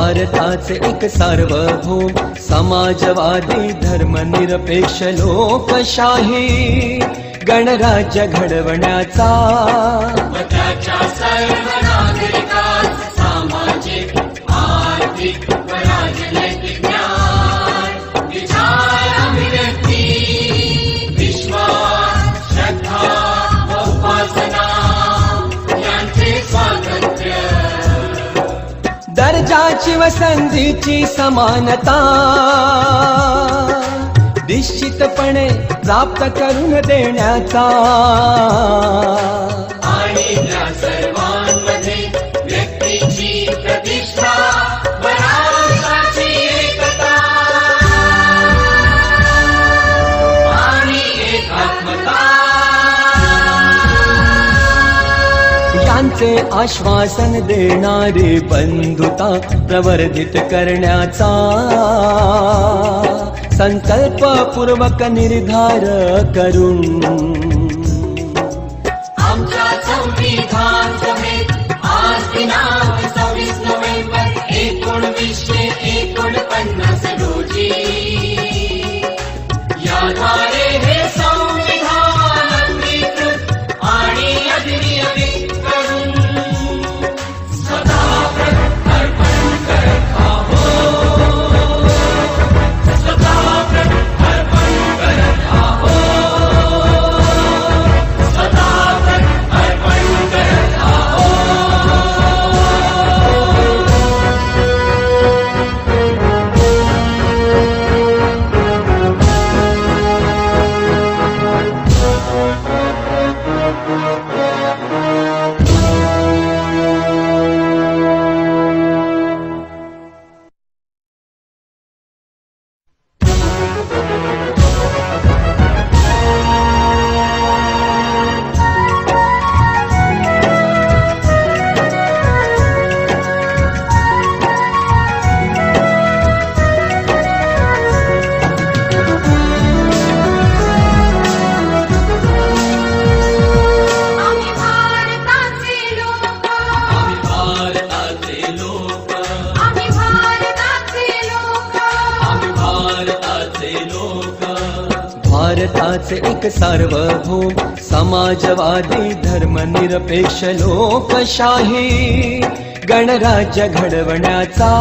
भारताचे एक सार्वभौम समाजवादी धर्मनिरपेक्ष लोकशाही गणराज्य घडवण्याचा त्याच्या सर्व नागरिकांचा सामाजिक आर्थिक व राजनैतिक न्याय विचार अभिव्यक्ती विश्वास श्रद्धा व उपासना यांचे स्वातंत्र्य दर्जाची व संधीची समानता निश्चितपणे प्राप्त करून देण्याचा आणि त्या सर्वांमध्ये व्यक्तीची प्रतिष्ठा व राष्ट्राची एकता आणि एकात्मता यांचे आश्वासन देणारी बंधुता प्रवर्धित करण्याचा संकल्पपूर्वक निर्धार करून आमच्या संविधान सभेत आज दिनांक 26 नोव्हेंबर 1949 रोजी याद्वारे हे संविधान अंगीकृत आणि अधिनियमित करून सदा अर्पण करत आहोत. सदा अर्पण करत आहोत. सदा अर्पण करत आहोत. भारताचे एक सार्वभौम समाजवादी धर्मनिरपेक्ष लोकशाही गणराज्य घडवण्याचा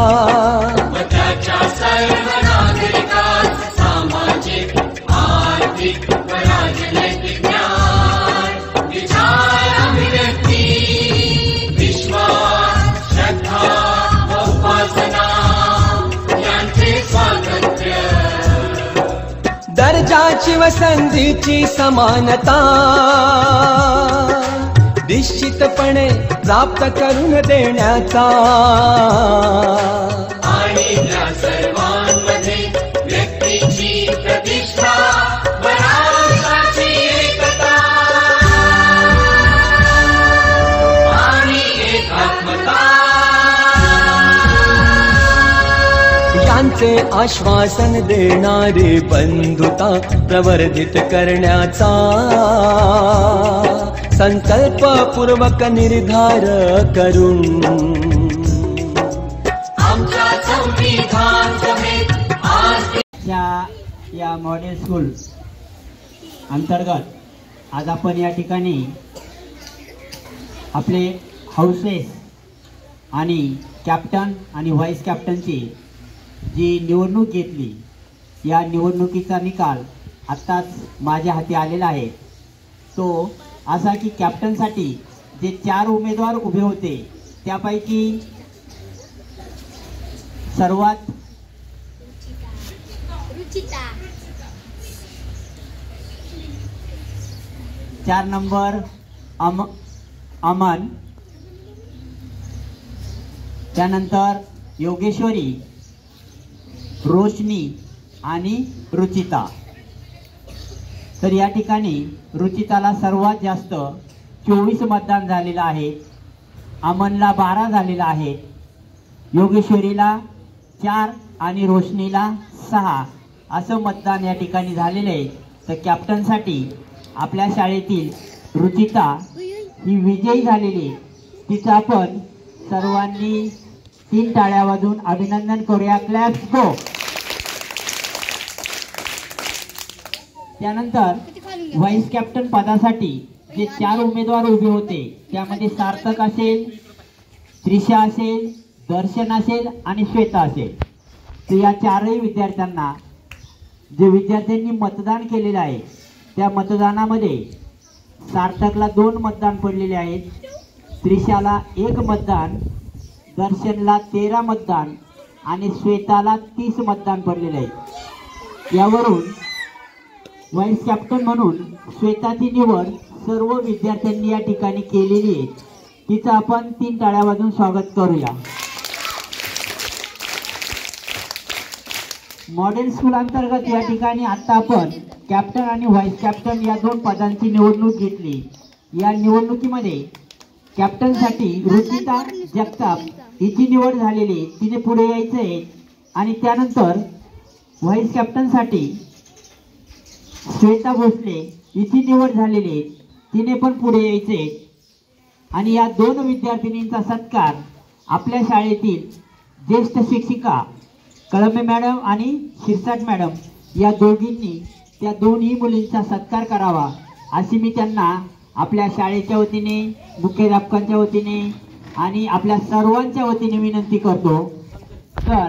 त्याच्या सर्व नागरिकांचा सामाजिक आर्थिक व राजनैतिक न्याय विचार अभिव्यक्ती विश्वास श्रद्धा व उपासना यांचे स्वातंत्र्य दर्जाची व संधीची समानता निश्चितपणे प्राप्त करून देण्याचा आणि त्या सर्वांमध्ये व्यक्तीची प्रतिष्ठा व राष्ट्राची एकता आणि एकात्मता यांचे आश्वासन देणारी बंधुता प्रवर्धित करण्याचा संकल्पपूर्वक निर्धार करून आमच्या संविधान सभेत आज या मॉडेल स्कूल अंतर्गत आज आपण या ठिकाणी आपले हाऊसेस आणि कॅप्टन आणि व्हाईस कॅप्टनची जी निवडणूक घेतली या निवडणुकीचा निकाल आत्ताच माझ्या हाती आलेला आहे. तो असा की कॅप्टनसाठी जे 4 उमेदवार उभे होते त्यापैकी सर्वात रुचिता 4 नंबर अमन, त्यानंतर योगेश्वरी, रोशनी आणि रुचिता. तर या ठिकाणी रुचिताला सर्वात जास्त 24 मतदान झालेलं आहे, अमनला 12 झालेलं आहे, योगेश्वरीला 4 आणि रोशनीला 6 असं मतदान या ठिकाणी झालेलं आहे. तर कॅप्टनसाठी आपल्या शाळेतील रुचिता ही विजयी झालेली, तिचा आपण सर्वांनी 3 टाळ्या वाजवून अभिनंदन करूया. क्लॅप्स गो. त्यानंतर व्हाईस कॅप्टन पदासाठी जे 4 उमेदवार उभे होते त्यामध्ये सार्थक असेल, त्रिशा असेल, दर्शन असेल आणि श्वेता असेल. तर या 4ही विद्यार्थ्यांना जे विद्यार्थ्यांनी मतदान केलेले आहे त्या मतदानामध्ये सार्थकला 2 मतदान पडलेले आहेत, त्रिशाला 1 मतदान, दर्शनला 13 मतदान आणि श्वेताला 30 मतदान पडलेले आहे. यावरून व्हाईस कॅप्टन म्हणून श्वेताची निवड सर्व विद्यार्थ्यांनी या ठिकाणी केलेली आहे. तिचं आपण 3 टाळ्या वाजवून स्वागत करूया. मॉडेल स्कूल अंतर्गत या ठिकाणी आता आपण कॅप्टन आणि व्हाईस कॅप्टन या 2 पदांची निवडणूक घेतली. या निवडणुकीमध्ये कॅप्टनसाठी रुचिता जगताप हिची निवड झालेली, तिने पुढे यायचं आहे. आणि त्यानंतर व्हाईस कॅप्टनसाठी श्वेता भोसले हिची निवड झालेली आहे, तिने पण पुढे यायचं आहे. आणि या 2 विद्यार्थिनींचा सत्कार आपल्या शाळेतील ज्येष्ठ शिक्षिका कळंबे मॅडम आणि शिरसाट मॅडम या दोघींनी त्या 2ही मुलींचा सत्कार करावा अशी मी त्यांना आपल्या शाळेच्या वतीने, मुख्याध्यापकांच्या वतीने आणि आपल्या सर्वांच्या वतीने विनंती करतो. तर